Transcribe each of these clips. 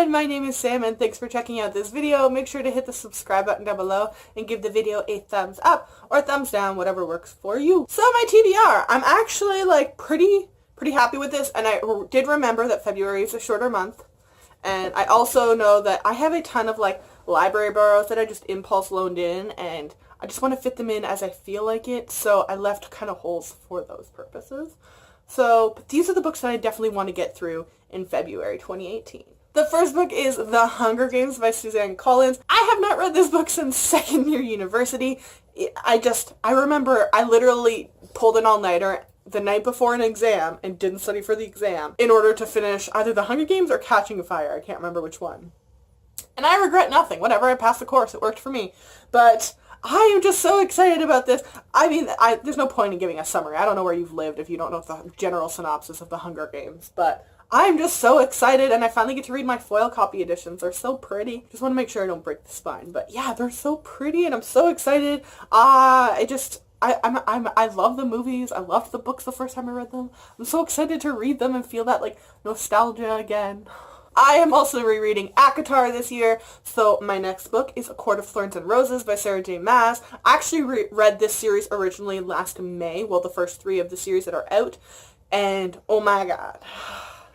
everyone, my name is Sam and thanks for checking out this video. Make sure to hit the subscribe button down below and give the video a thumbs up or a thumbs down, whatever works for you. So my TBR, I'm actually like pretty happy with this, and I did remember that February is a shorter month, and I also know that I have a ton of like library borrows that I just impulse loaned in, and I just want to fit them in as I feel like it, so I left kind of holes for those purposes. But these are the books that I definitely want to get through in February 2018. The first book is The Hunger Games by Suzanne Collins. I have not read this book since second year university. I remember I literally pulled an all-nighter the night before an exam and didn't study for the exam in order to finish either The Hunger Games or Catching Fire. I can't remember which one. And I regret nothing. Whatever, I passed the course. It worked for me. But I am just so excited about this. I mean, there's no point in giving a summary. I don't know where you've lived if you don't know the general synopsis of The Hunger Games. But I'm just so excited, and I finally get to read my foil copy editions. They're so pretty. Just want to make sure I don't break the spine. But yeah, they're so pretty, and I'm so excited. I love the movies. I loved the books the first time I read them. I'm so excited to read them and feel that like nostalgia again. I am also rereading ACOTAR this year, so my next book is A Court of Thorns and Roses by Sarah J. Maas. I actually read this series originally last May, well, the first 3 of the series that are out, and oh my god,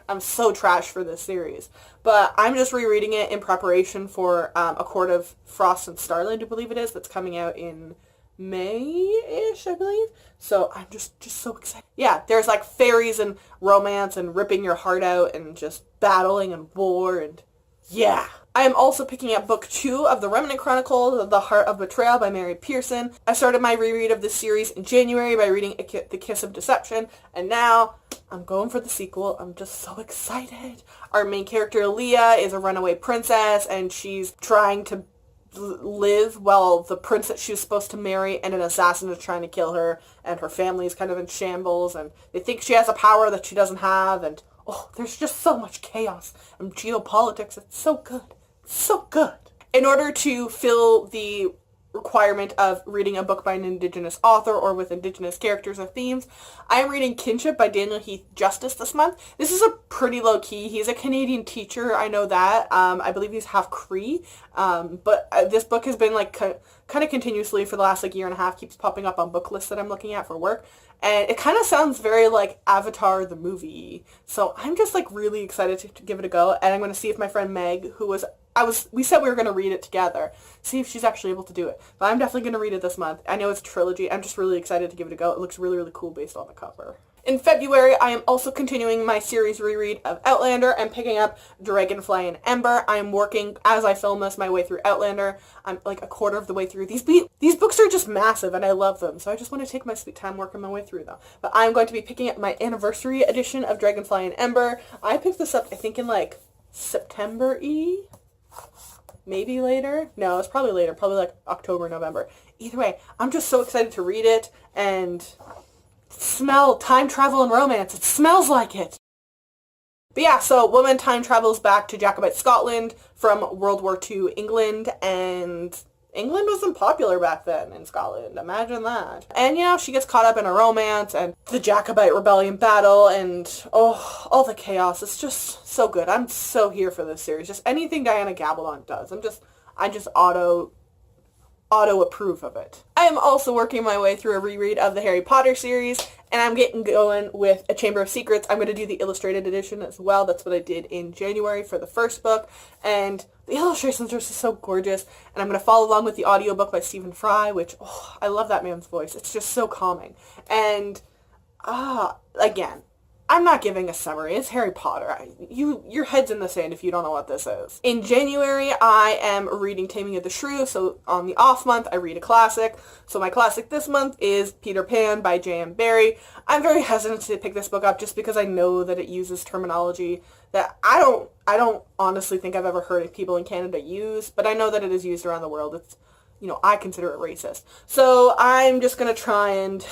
I'm so trash for this series. But I'm just rereading it in preparation for A Court of Frost and Starland, I believe it is, that's coming out in May-ish, I believe. So I'm just so excited. Yeah, there's like fairies and romance and ripping your heart out and just battling and war and yeah. I am also picking up book 2 of The Remnant Chronicles, The Heart of Betrayal by Mary Pearson. I started my reread of this series in January by reading The Kiss of Deception, and now I'm going for the sequel. I'm just so excited. Our main character, Leah, is a runaway princess, and she's trying to live while the prince that she was supposed to marry and an assassin is trying to kill her, and her family is kind of in shambles, and they think she has a power that she doesn't have, and oh, there's just so much chaos and geopolitics. It's so good. It's so good. In order to fill the requirement of reading a book by an Indigenous author or with Indigenous characters or themes, I am reading Kinship by Daniel Heath Justice this month. This is a pretty low-key. He's a Canadian teacher, I know that. I believe he's half Cree, but this book has been like kind of continuously for the last like year and a half, keeps popping up on book lists that I'm looking at for work, and it kind of sounds very like Avatar the movie, so I'm just like really excited to give it a go, and I'm going to see if my friend Meg, we said we were going to read it together, see if she's actually able to do it. But I'm definitely going to read it this month. I know it's a trilogy. I'm just really excited to give it a go. It looks really, really cool based on the cover. In February, I am also continuing my series reread of Outlander and picking up Dragonfly and Ember. I am working, as I film this, my way through Outlander. I'm like a quarter of the way through. These books are just massive, and I love them, so I just want to take my sweet time working my way through them. But I'm going to be picking up my anniversary edition of Dragonfly and Ember. I picked this up, I think, in like September-y? Maybe later? No, it's probably later. Probably like October, November. Either way, I'm just so excited to read it and smell time travel and romance. It smells like it. But yeah, so woman time travels back to Jacobite Scotland from World War II England, and England wasn't popular back then in Scotland. Imagine that. And, you know, she gets caught up in a romance and the Jacobite rebellion battle and, oh, all the chaos. It's just so good. I'm so here for this series. Just anything Diana Gabaldon does. I just auto approve of it. I am also working my way through a reread of the Harry Potter series, and I'm getting going with A Chamber of Secrets. I'm going to do the illustrated edition as well. That's what I did in January for the first book, and the illustrations are just so gorgeous, and I'm going to follow along with the audiobook by Stephen Fry, which, oh, I love that man's voice. It's just so calming. And, again, I'm not giving a summary. It's Harry Potter. Your head's in the sand if you don't know what this is. In January, I am reading Taming of the Shrew, so on the off month, I read a classic. So my classic this month is Peter Pan by J.M. Barrie. I'm very hesitant to pick this book up just because I know that it uses terminology that I don't honestly think I've ever heard people in Canada use, but I know that it is used around the world. It's, you know, I consider it racist. So I'm just going to try and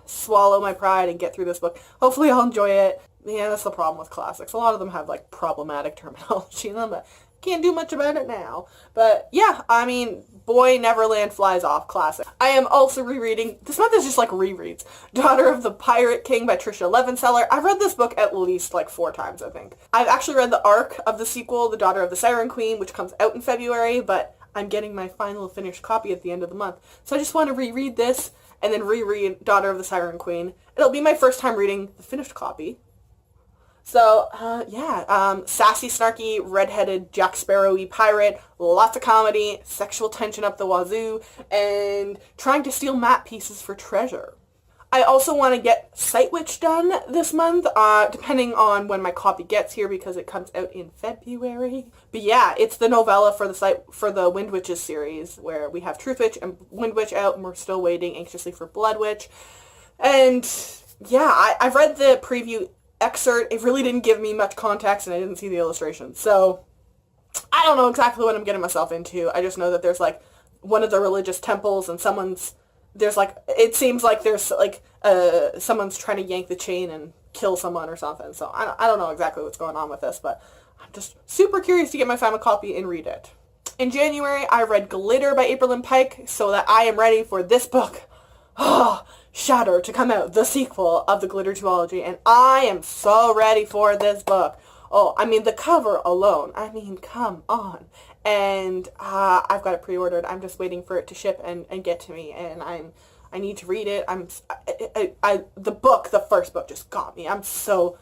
swallow my pride and get through this book. Hopefully I'll enjoy it. yeah, that's the problem with classics. A lot of them have, like, problematic terminology in them, but can't do much about it now. But yeah, I mean, Boy Neverland Flies Off, classic. I am also rereading, this month is just like rereads, Daughter of the Pirate King by Tricia Levenseller. I've read this book at least like 4 times, I think. I've actually read the arc of the sequel, The Daughter of the Siren Queen, which comes out in February, but I'm getting my final finished copy at the end of the month. So I just want to reread this and then reread Daughter of the Siren Queen. It'll be my first time reading the finished copy. So, yeah, sassy, snarky, red-headed, Jack Sparrow-y pirate, lots of comedy, sexual tension up the wazoo, and trying to steal map pieces for treasure. I also want to get Sight Witch done this month, depending on when my copy gets here, because it comes out in February. But yeah, it's the novella for the Wind Witches series, where we have Truth Witch and Wind Witch out, and we're still waiting anxiously for Blood Witch. And yeah, I've read the preview excerpt. It really didn't give me much context, and I didn't see the illustrations. So I don't know exactly what I'm getting myself into. I just know that there's like one of the religious temples, and it seems like there's like someone's trying to yank the chain and kill someone or something. So I don't know exactly what's going on with this, but I'm just super curious to get my final copy and read it. In January, I read Glitter by April Lynn Pike, so that I am ready for this book, Shatter, to come out, the sequel of the Glitter duology, and I am so ready for this book. Oh, I mean, the cover alone, I mean, come on. And I've got it pre-ordered. I'm just waiting for it to ship and get to me, and I need to read it. The first book just got me. I'm so,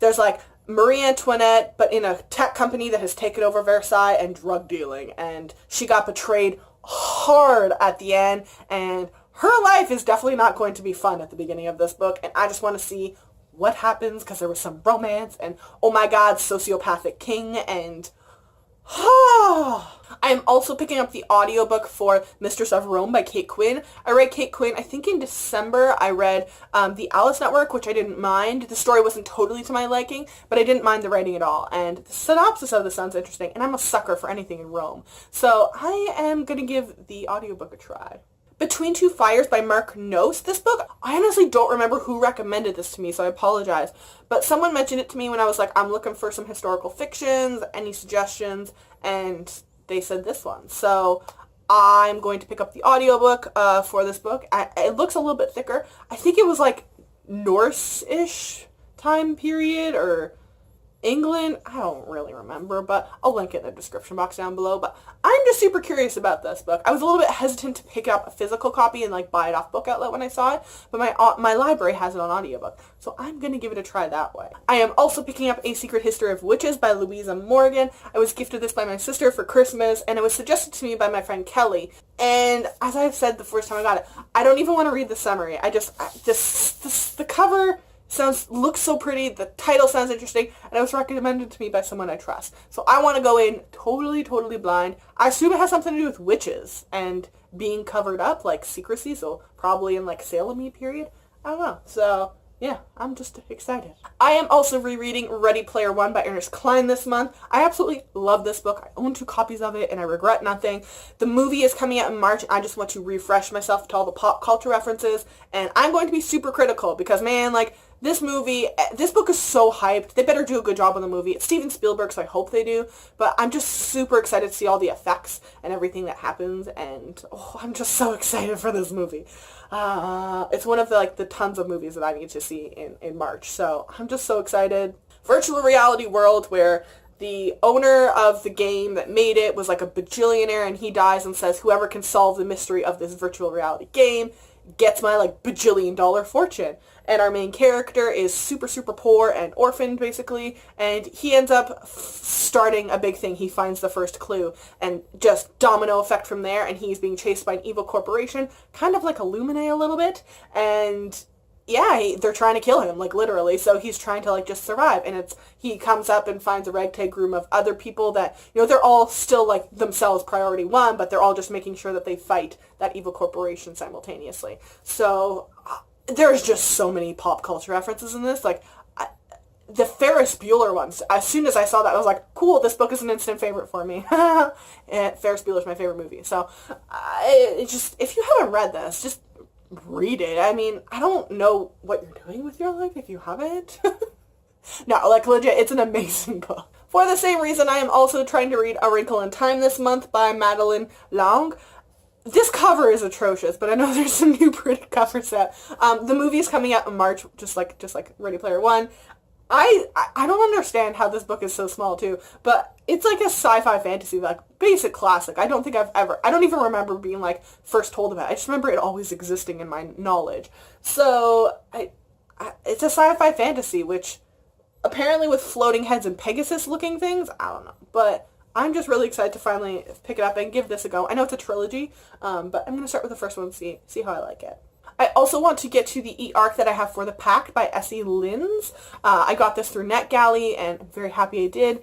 there's like Marie Antoinette, but in a tech company that has taken over Versailles, and drug dealing, and she got betrayed hard at the end, and her life is definitely not going to be fun at the beginning of this book, and I just want to see what happens, because there was some romance, and oh my god, sociopathic king, and I am also picking up the audiobook for Mistress of Rome by Kate Quinn. I read Kate Quinn, I think in December. I read The Alice Network, which I didn't mind. The story wasn't totally to my liking, but I didn't mind the writing at all. And the synopsis of this sounds interesting, and I'm a sucker for anything in Rome. So I am going to give the audiobook a try. Between Two Fires by Mark Noce. This book, I honestly don't remember who recommended this to me, so I apologize. But someone mentioned it to me when I was like, I'm looking for some historical fictions, any suggestions, and they said this one. So I'm going to pick up the audiobook for this book. It looks a little bit thicker. I think it was like Norse-ish time period, or England. I don't really remember, but I'll link it in the description box down below. But I'm just super curious about this book. I was a little bit hesitant to pick up a physical copy and like buy it off Book Outlet when I saw it, but my library has it on audiobook, so I'm going to give it a try that way. I am also picking up A Secret History of Witches by Louisa Morgan. I was gifted this by my sister for Christmas, and it was suggested to me by my friend Kelly. And as I've said the first time I got it, I don't even want to read the summary. The cover looks so pretty, the title sounds interesting, and it was recommended to me by someone I trust. So I want to go in totally blind. I assume it has something to do with witches and being covered up, like secrecy, so probably in like Salem-y period. I don't know. So yeah, I'm just excited. I am also rereading Ready Player One by Ernest Cline this month. I absolutely love this book. I own 2 copies of it, and I regret nothing. The movie is coming out in March, and I just want to refresh myself to all the pop culture references, and I'm going to be super critical, because man, like, this book is so hyped. They better do a good job on the movie. It's Steven Spielberg, so I hope they do. But I'm just super excited to see all the effects and everything that happens. And I'm just so excited for this movie. It's one of the tons of movies that I need to see in March. So I'm just so excited. Virtual reality world where the owner of the game that made it was like a bajillionaire, and he dies and says, whoever can solve the mystery of this virtual reality game gets my bajillion-dollar fortune. And our main character is super poor and orphaned, basically, and he ends up starting a big thing. He finds the first clue, and just domino effect from there, and he's being chased by an evil corporation, kind of like Illuminae a little bit, and yeah, they're trying to kill him, literally, so he's trying to, just survive, and he comes up and finds a ragtag room of other people that, they're all still, themselves priority one, but they're all just making sure that they fight that evil corporation simultaneously. So there's just so many pop culture references in this. The Ferris Bueller ones, as soon as I saw that, I was like, cool, this book is an instant favorite for me. And Ferris Bueller's my favorite movie. So, if you haven't read this, just read it. I mean, I don't know what you're doing with your life if you haven't. No, like legit, it's an amazing book. For the same reason, I am also trying to read A Wrinkle in Time this month by Madeleine Long. This cover is atrocious, but I know there's some new pretty covers out. The movie is coming out in March, just like Ready Player One. I don't understand how this book is so small too, but it's like a sci-fi fantasy, like basic classic. I don't even remember being like first told about it. I just remember it always existing in my knowledge. So it's a sci-fi fantasy, which apparently with floating heads and Pegasus looking things, I don't know, but I'm just really excited to finally pick it up and give this a go. I know it's a trilogy, but I'm going to start with the first one and see how I like it. I also want to get to the e-arc that I have for The Pact by Essie Linz. I got this through NetGalley, and I'm very happy I did.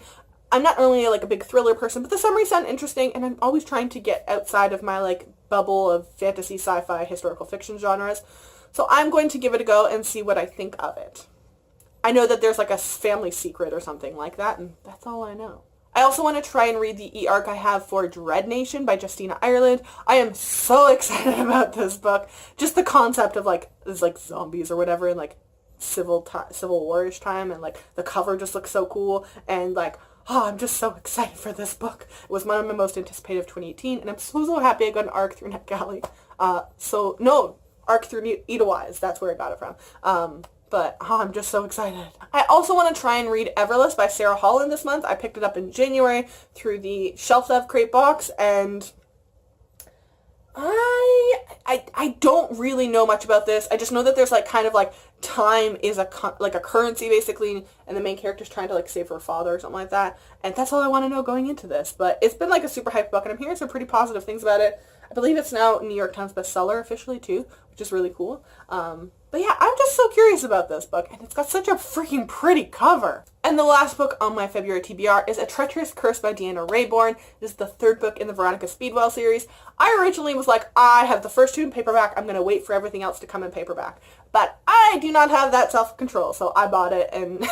I'm not really like a big thriller person, but the summaries sound interesting, and I'm always trying to get outside of my like bubble of fantasy, sci-fi, historical fiction genres. So I'm going to give it a go and see what I think of it. I know that there's like a family secret or something like that, and that's all I know. I also want to try and read the e-arc I have for Dredd Nation by Justina Ireland. I am so excited about this book. Just the concept of like, there's like zombies or whatever in like Civil War-ish time, and like the cover just looks so cool, and like, oh, I'm just so excited for this book. It was one of my most anticipated of 2018, and I'm so happy I got an arc through NetGalley. Arc through Edelweiss, that's where I got it from. But I'm just so excited. I also want to try and read Everlist by Sarah Holland this month. I picked it up in January through the Shelf Love Crate box, and I don't really know much about this. I just know that there's like kind of like time is a currency basically, and the main character's trying to like save her father or something like that. And that's all I want to know going into this. But it's been like a super hyped book, and I'm hearing some pretty positive things about it. I believe it's now a New York Times bestseller officially too, which is really cool. But yeah, I'm just so curious about this book, and it's got such a freaking pretty cover. And the last book on my February TBR is A Treacherous Curse by Deanna Raybourn. This is the third book in the Veronica Speedwell series. I originally was like, I have the first two in paperback, I'm going to wait for everything else to come in paperback. But I do not have that self-control, so I bought it, and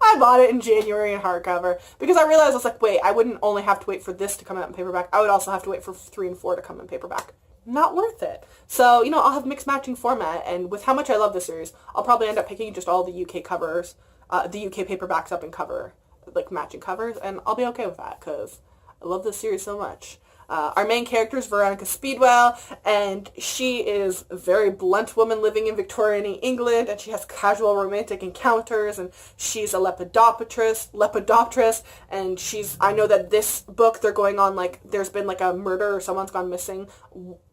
I bought it in January in hardcover, because I realized I was like, wait, I wouldn't only have to wait for this to come out in paperback, I would also have to wait for 3 and 4 to come in paperback. Not worth it. So, I'll have mixed matching format, and with how much I love this series, I'll probably end up picking just all the UK covers, the UK paperbacks up in cover, like matching covers, and I'll be okay with that, because I love this series so much. Our main character is Veronica Speedwell, and she is a very blunt woman living in Victorian England, and she has casual romantic encounters, and she's a lepidopterist, and I know that this book, they're going on, like, there's been, like, a murder, or someone's gone missing,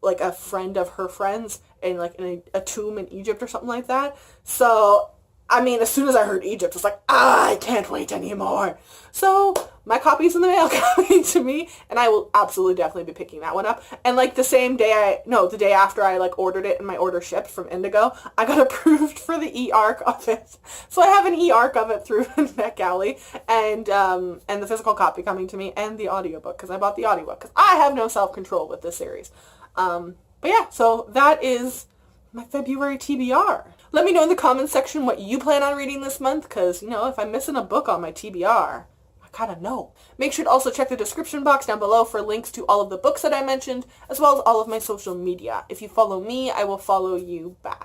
like, a friend of her friends, in a tomb in Egypt or something like that. So, I mean, as soon as I heard Egypt, I was like, I can't wait anymore. So, my copy's in the mail coming to me, and I will absolutely definitely be picking that one up. And, like, the day after I, like, ordered it and my order shipped from Indigo, I got approved for the e-arc of it. So I have an e-arc of it through NetGalley, and the physical copy coming to me, and the audiobook, because I bought the audiobook, because I have no self-control with this series. But yeah, so that is my February TBR. Let me know in the comments section what you plan on reading this month, because, if I'm missing a book on my TBR, I gotta know. Make sure to also check the description box down below for links to all of the books that I mentioned, as well as all of my social media. If you follow me, I will follow you back.